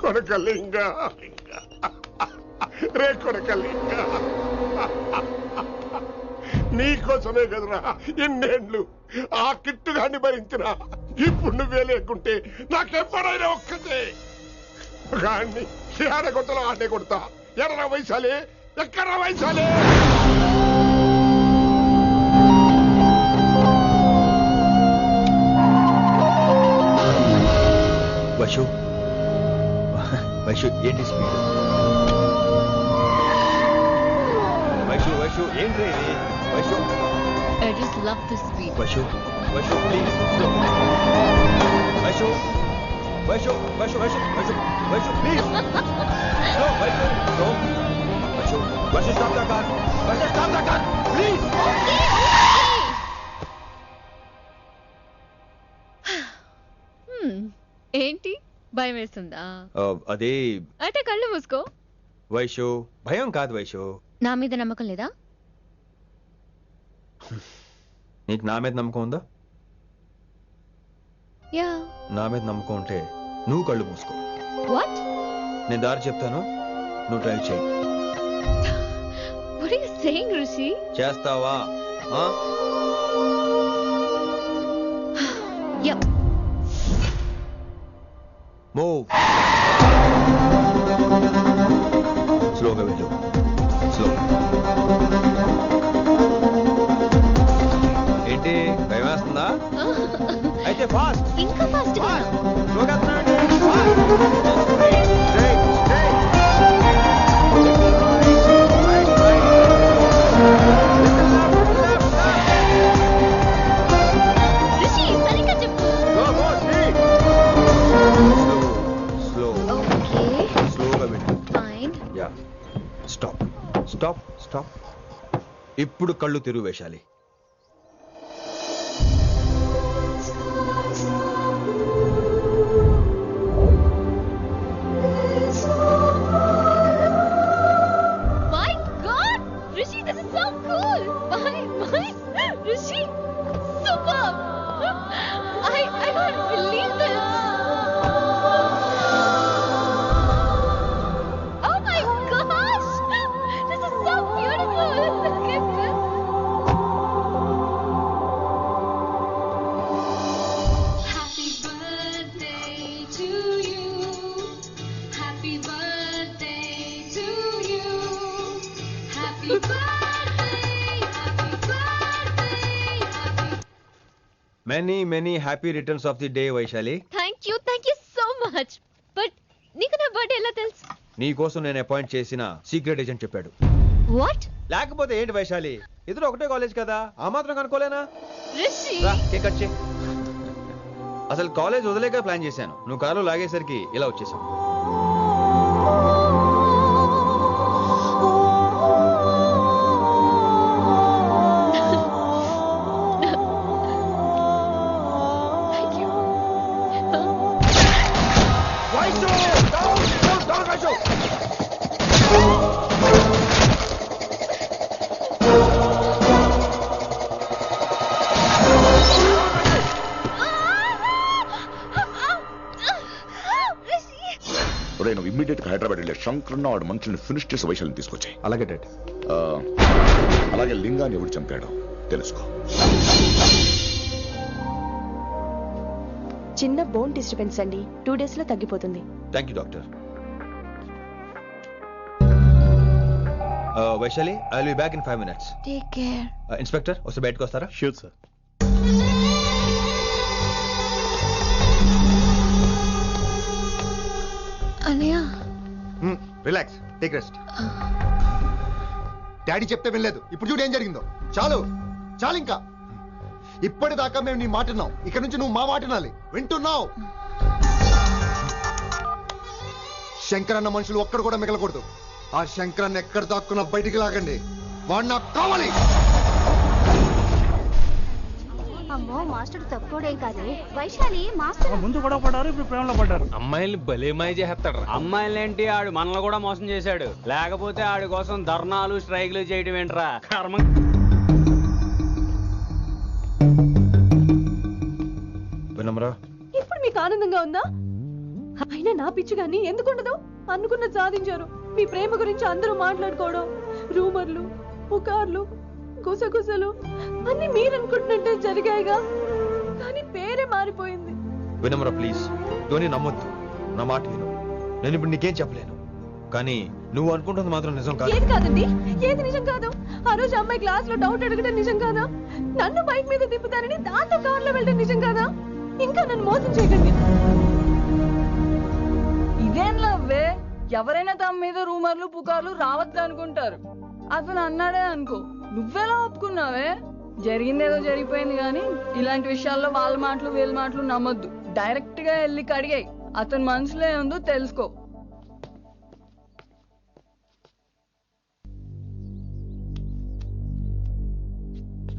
కొడకలింగ రే కొడకలింగ నీకోసమే కదరా ఇన్నేళ్ళు ఆ కిట్టుగాన్ని భరించిన. ఇప్పుడు నువ్వే లేకుంటే నాకెప్పుడైనా ఒక్కతే గాన్ని ఆడగొట్టలో ఆడే కొడతా. ఎర్ర వయసాలే ఎక్కడ వయసాలే. వైషు వైషు ఏంటి స్పీడ్? వైషు వైషు ఏంటి ఇది? Vaishu I just love the speed. Vaishu Vaishu please slow. Vaishu Vaishu Vaishu Vaishu Vaishu Vaishu please slow. Vaishu slow. Vaishu Vaishu stop the car. Vaishu stop the car please. ఏంటి భయం వేస్తుందా? అదే అయితే కళ్ళు మూసుకో. వైషు భయం కాదు వైషు. నా మీద నమ్మకం లేదా? నీకు నా మీద నమ్మకం ఉందా? యా. నా మీద నమ్మకం ఉంటే నువ్వు కళ్ళు మూసుకో. వాట్? నేను దారి చెప్తాను, నువ్వు డ్రైవ్ చేయి. What are you saying, Rishi? చేస్తావా? Yep. మూవ్. స్లోగా వెళ్ళు. స్లో. ఏంటి భయం వేస్తుందా? అయితే ఫాస్ట్. ఇంకా ఫాస్ట్ గా. స్లోగా రిషి సరిగ్గా చెప్పు. స్లోగా వెళ్ళు. Fine. Yeah. Stop stop stop. ఇప్పుడు కళ్ళు తెరువు వేశాలి. My God, Rishi, this is so cool. My, Rishi, superb. I can't believe this. Oh my gosh, this is so beautiful. Look at this. Happy birthday to you. Happy birthday to you. Happy birthday, happy birthday, happy. Many many happy returns of the day Vaishali. Thank you so much. But నీకు నా birthday ఎలా తెలుసు? నీ కోసం నేను appoint చేసిన secret agent చెప్పాడు. What? లేకపోతే ఏంటి వైశాలి, ఇద్దరు ఒకటే కాలేజ్ కదా, ఆ మాత్రం కనుకోలేనా? Rishi. రా కేక్ కట్ చేయి. అసలు కాలేజ్ వదిలేక ప్లాన్ చేశాను, నువ్వు కారు లాగేసరికి ఇలా వచ్చేసావు. Thank you. ఒరే నువ్వు ఇమ్మీడియట్ గా హైదరాబాద్ వెళ్ళే శంకరన్న వాడు మనుషుల్ని ఫినిష్ చేసి వైశాలిని తీసుకొచ్చాయి. అలాగే డాడ్. అలాగే లింగాన్ని ఎవడు చంపాడో తెలుసుకో. చిన్న బోన్ డిస్టర్బెన్స్ అండి, 2 days లో తగ్గిపోతుంది. Thank you doctor. Vaishali, I will be back in 5 minutes. Take care. Inspector వస్తే బయటకు వస్తారా? Sure sir. Anaya. Relax, take rest. Daddy చెప్తే వినలేదు, ఇప్పుడు చూడు ఏం జరిగిందో. చాలు చాలు, ఇంకా ఇప్పటిదాకా మేము నీ మాట విన్నాం, ఇక్కడ నుంచి నువ్వు మా మాట వినాలి. వింటున్నావు? శంకర్ అన్న మనుషులు ఒక్కడు కూడా మిగలకూడదు. ఆ శంకర్ అన్న ఎక్కడ దాక్కున్నా బయటికి లాగండి, వాడు నాకు కావాలి. అమ్మో మాస్టర్ తక్కువడేం కాదు. వైశాలి మాస్టర్ ముందు కూడా పడ్డారు, ఇప్పుడు ప్రేమలో పడ్డారు. అమ్మాయిల్ని భలేమాయ చేస్తాడు. అమ్మాయిలేంటి, ఆడు మనల్ని కూడా మోసం చేశాడు. లేకపోతే ఆడి కోసం ధర్నాలు స్ట్రైక్లు చేయడం ఏంట్రా కర్మ. వినమ్రా, ఇప్పుడు మీకు ఆనందంగా ఉందా? అయినా నా పిచ్చి గాని ఎందుకుండదు? అనుకున్న సాధించారు. మీ ప్రేమ గురించి అందరూ మాట్లాడుకోవడం, రూమర్లు, పుకార్లు, గుసగుసలు అన్ని మీరనుకుంటున్నట్టే జరిగాయిగా. కానీ పేరే మారిపోయింది. వినమ్రా ప్లీజ్, ధోని నమ్మొద్దు, నా మాట విను. నేను ఇప్పుడు నీకేం చెప్పలేను, కానీ నువ్వు అనుకుంటుంది మాత్రం నిజం కాదు. ఏది కాదండి? ఏది నిజం కాదు? ఆ రోజు అమ్మాయి క్లాస్ లో డౌట్ అడగడం నిజం కాదా? నన్ను బైక్ మీద తిప్పుతానని దాంతో కార్ లో వెళ్ళడం నిజం కాదా? ఇంకా నన్ను మోసం చేయకండి. ఇదేం లవ్వే? ఎవరైనా తమ మీద రూమర్లు పుకార్లు రావద్దు అనుకుంటారు. అతను అన్నాడే అనుకో, నువ్వెలా ఒప్పుకున్నావే? జరిగిందేదో జరిగిపోయింది కానీ ఇలాంటి విషయాల్లో వాళ్ళ మాటలు వీళ్ళ మాటలు నమ్మొద్దు. డైరెక్ట్ గా వెళ్ళి కడిగాయి. అతని మనసులో ఏముందో తెలుసుకో.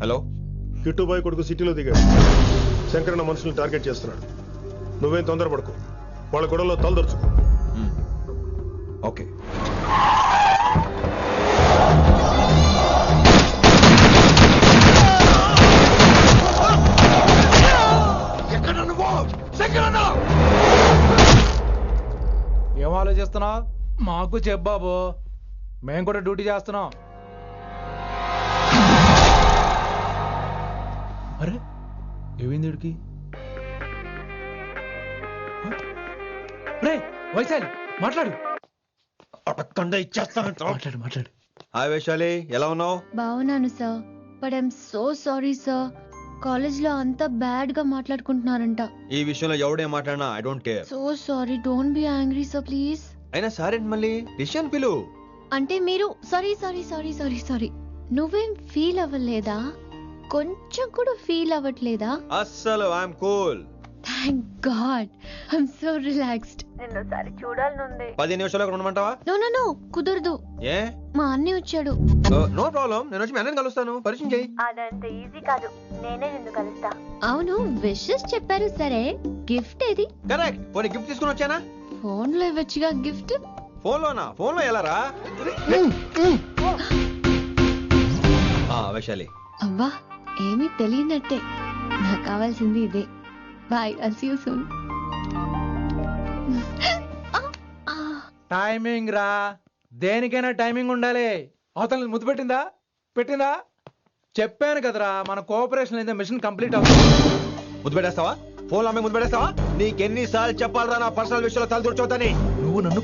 హలో, కిట్టుబాయ్ కొడుకు సిటీలో దిగాడు. శంకరన్న మనుషుల్ని టార్గెట్ చేస్తున్నాడు. నువ్వేం తొందరపడకు, వాళ్ళ గొడవలో తలదొరుచుకో. ఓకే. ఏం ఆలోచిస్తున్నావు? మాకు చెప్పాబు, మేము కూడా డ్యూటీ చేస్తున్నాం. అరే ఏమైంది వీడికి? రే వైశాలి, మాట్లాడు. మాట్లాడు మాట్లాడు. హాయ్ వైశాలి, ఎలా ఉన్నావు? బాగున్నాను sir, but I'm so sorry sir. College లో అంతా బ్యాడ్ గా మాట్లాడుకుంటున్నారంట. ఈ విషయంలో ఎవడే మాట్లాడినా I don't care. So sorry, don't be angry sir please. అయినా సారేంటి మళ్ళీ? డిసిషన్ పిలు. అంటే మీరు sorry sorry sorry sorry sorry నువ్వేం ఫీల్ అవ్వలేదా? కొంచెం కూడా ఫీల్ అవ్వట్లేదా? అస్సలు I'm cool. Thank God, I'm so relaxed. నిన్నోసారి చూడాలనుంది. 10 నిమిషాలు ఉండమంటావా? నో నో నో, కుదరదు. ఏ? మా అన్నయ్య వచ్చాడు. నో ప్రాబ్లం, నేను వచ్చి మీ అన్నని కలుస్తాను. పరిచయం చేయి. అదంత ఈజీ కాదు, నేనే నిన్ను కలుస్తా. అవును, విషెస్ చెప్పారు సరే, గిఫ్ట్ ఏది? కరెక్ట్, పోనీ గిఫ్ట్ తీసుకుని వచ్చానా? ఫోన్ లో ఇవ్వచ్చుగా గిఫ్ట్. ఫోన్ లోనా? ఫోన్ లో ఎలా రా? వైశాలి. అవ్వా, ఏమీ తెలియనట్టే. నాకు కావాల్సింది ఇదే. Bye, I'll see you soon. Timing రా, దేనికైనా టైమింగ్ ఉండాలి. అవతల ముద్దు పెట్టిందా? చెప్పాను కదరా, మన కోఆపరేషన్ అయితే మిషన్ కంప్లీట్ అవుతుంది. ముద్దు పెట్టేస్తావా? ఫోన్ లో ముద్దు పెట్టేస్తావా? నీకెన్నిసార్లు చెప్పాలరా నా పర్సనల్ విషయంలో తలదూర్చోద్దని? నువ్వు నన్ను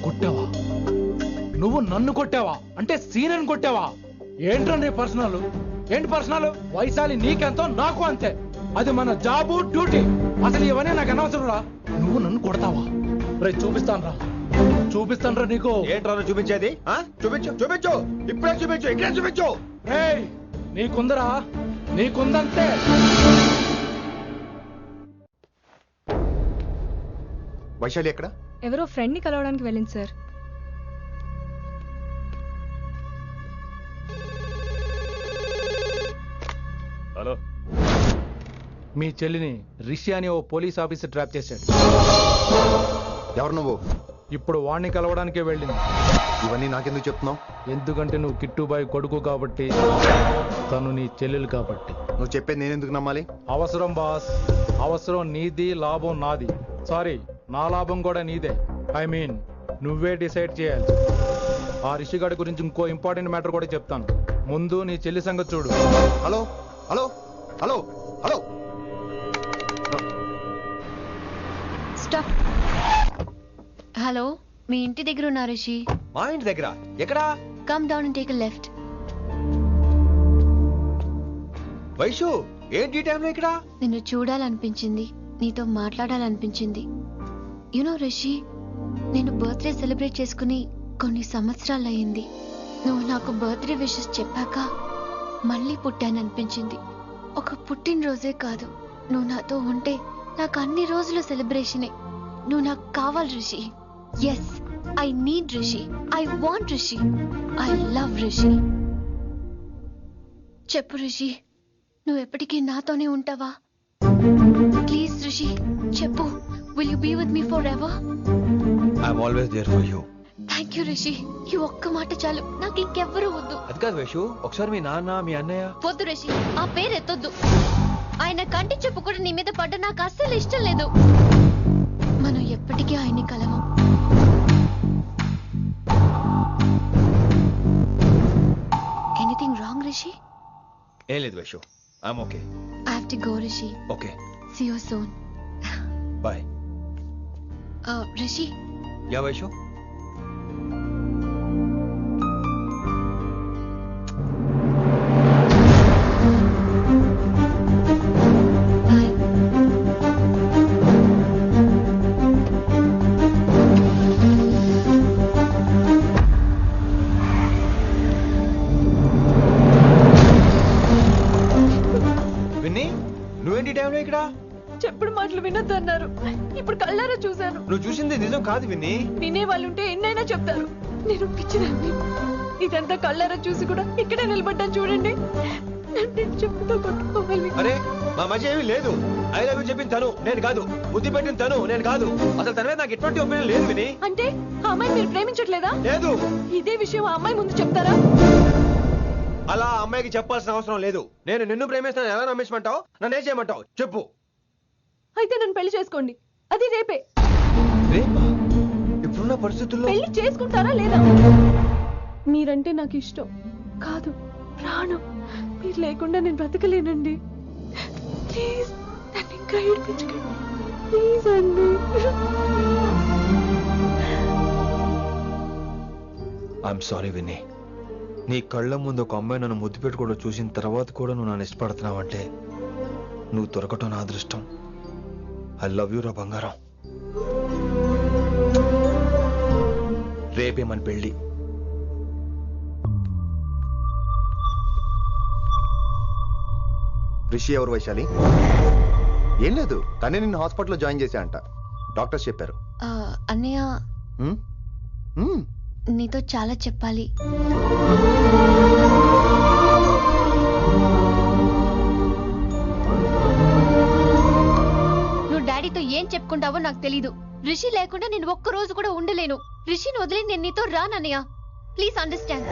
కొట్టావా అంటే సీనియర్ కొట్టావా? ఏంట్రా నీ పర్సనల్? ఏంటి పర్సనల్? వైశాలి నీకెంతో నాకు అంతే. అది మన జాబు, డ్యూటీ. అసలు ఇవన్నీ నాకు అనవసరం రా. నువ్వు నన్ను కొడతావా? రే చూపిస్తాను రా నీకు. ఏంట్రా నువ్వు చూపించేది? చూపించు, ఇప్పుడే చూపించు, ఇక్కడే చూపించు. రే నీకుందంతే. వైశాలి ఎక్కడ? ఎవరో ఫ్రెండ్ ని కలవడానికి వెళ్ళింది సార్. హలో, మీ చెల్లిని రిషి అని ఓ పోలీస్ ఆఫీసర్ ట్రాప్ చేశాడు. ఎవరు నువ్వు? ఇప్పుడు వాణ్ణి కలవడానికే వెళ్ళింది. ఇవన్నీ నాకెందుకు చెప్తున్నావు? ఎందుకంటే నువ్వు కిట్టుబాయ్ కొడుకు కాబట్టి, తను నీ చెల్లెలు కాబట్టి. నువ్వు చెప్పేది నేనెందుకు నమ్మాలి? అవసరం బాస్, అవసరం నీది, లాభం నాది. సారీ, నా లాభం కూడా నీదే. ఐ మీన్ నువ్వే డిసైడ్ చేయాలి. ఆ రిషిగాడి గురించి ఇంకో ఇంపార్టెంట్ మ్యాటర్ కూడా చెప్తాను. ముందు నీ చెల్లి సంగతి చూడు. Hello hello hello hello stop. Hello, మీ ఇంటి దగ్గర ఉన్నా రిషి? మా ఇంటి దగ్గర? ఎక్కడా? Come down and take a left. Vaishu, ఏంటి టైంలో ఇక్కడ? నిన్ను చూడాలనిపించింది, నీతో మాట్లాడాలనిపించింది. యునో రిషి, నేను బర్త్డే సెలబ్రేట్ చేసుకుని కొన్ని సంవత్సరాలు అయింది. నువ్వు నాకు బర్త్డే విషెస్ చెప్పాక మళ్ళీ పుట్టాననిపించింది. ఒక పుట్టినరోజే కాదు, నువ్వు నాతో ఉంటే నాకు అన్ని రోజుల సెలబ్రేషనే. నువ్వు నాకు కావాలి Rishi. Yes, I need Rishi, I want Rishi, I love Rishi. చెప్పు రిషి, నువ్వు ఎప్పటికీ నాతోనే ఉంటావా? ప్లీజ్ రిషి చెప్పు. Will you be with me forever? I'm always there for you. Thank you Rishi, ఈ ఒక్క మాట చాలు, నాకు ఇంకెవ్వరూ వద్దు. అది కాదు వైషు, ఒకసారి మీ నాన్న, మీ అన్నయ్య. వద్దు రిషి, ఆ పేరు ఎత్తొద్దు. ఆయన కంటి చెప్పు కూడా నీ మీద పడ్డ నాకు అస్సలు ఇష్టం లేదు. మనం ఎప్పటికీ ఆయన్ని కలవం. Anything wrong Rishi? ఏం లేదు Vaishu, I'm okay. I have to go Rishi. Okay, see you soon. Bye. Rishi, yeah Vaishu. Bye. Vinni, నువ్వేంటి టైంలో ఇక్కడ? చెప్పుడు మాటలు వినొద్దన్నారు. ఇప్పుడు కళ్ళారా చూశాను. నువ్వు చూసింది నిజం కాదు విన్నీ. వినే వాళ్ళుంటే ఎన్నైనా చెప్తారు. నేను పిచ్చిదాన్ని. ఇదంతా కళ్ళారా చూసి కూడా ఇక్కడే నిలబడ్డాను చూడండి. నన్ను చెప్పుతో కొట్టుకోవాలి. అరే మా మధ్య ఏమీ లేదు. ఐ లవ్ యూ చెప్పింది తను, నేను కాదు. బుద్ధి పెట్టిన తను, నేను కాదు. అసలు తన మీద నాకు ఎటువంటి ఒపీనియన్ లేదు విని. అంటే ఆ అమ్మాయి మీరు ప్రేమించట్లేదా? లేదు. ఇదే విషయం ఆ అమ్మాయి ముందు చెప్తారా? అలా ఆ అమ్మాయికి చెప్పాల్సిన అవసరం లేదు. నేను నిన్ను ప్రేమిస్తాను ఎలా నమ్మించమంటావు? నన్ను ఏం చేయమంటావు చెప్పు. అయితే నన్ను పెళ్లి చేసుకోండి. అది రేపే. రేపా? ఇప్పుడున్న పరిస్థితుల్లో పెళ్లి చేసుకుంటారా లేదా? మీరంటే నాకు ఇష్టం కాదు, ప్రాణం. మీరు లేకుండా నేను బ్రతకలేనండి. ప్లీజ్ నన్ను ఇంకా ఏడిపించకండి. ప్లీజ్ అండి. I'm sorry Vinni. నీ కళ్ళ ముందు ఒక అమ్మాయి నన్ను ముద్దు పెట్టుకోవడం చూసిన తర్వాత కూడా నువ్వు నన్ను ఇష్టపడుతున్నావంటే నువ్వు దొరకటం నా అదృష్టం. ఐ లవ్ యూ రా బంగారం. రేపే మన పెళ్ళి. రిషి ఎవరు వైశాలి? ఏం లేదు, తనే నిన్ను హాస్పిటల్లో జాయిన్ చేశా అంట. డాక్టర్స్ చెప్పారు. అన్నయ్య, హ్మ్? హ్మ్. నీతో చాలా చెప్పాలి. నువ్వు డాడీతో ఏం చెప్పుకుంటావో నాకు తెలీదు. రిషి లేకుండా నేను ఒక్క రోజు కూడా ఉండలేను. రిషిని వదిలి నేను నీతో రానన్నయ్య. Please understand.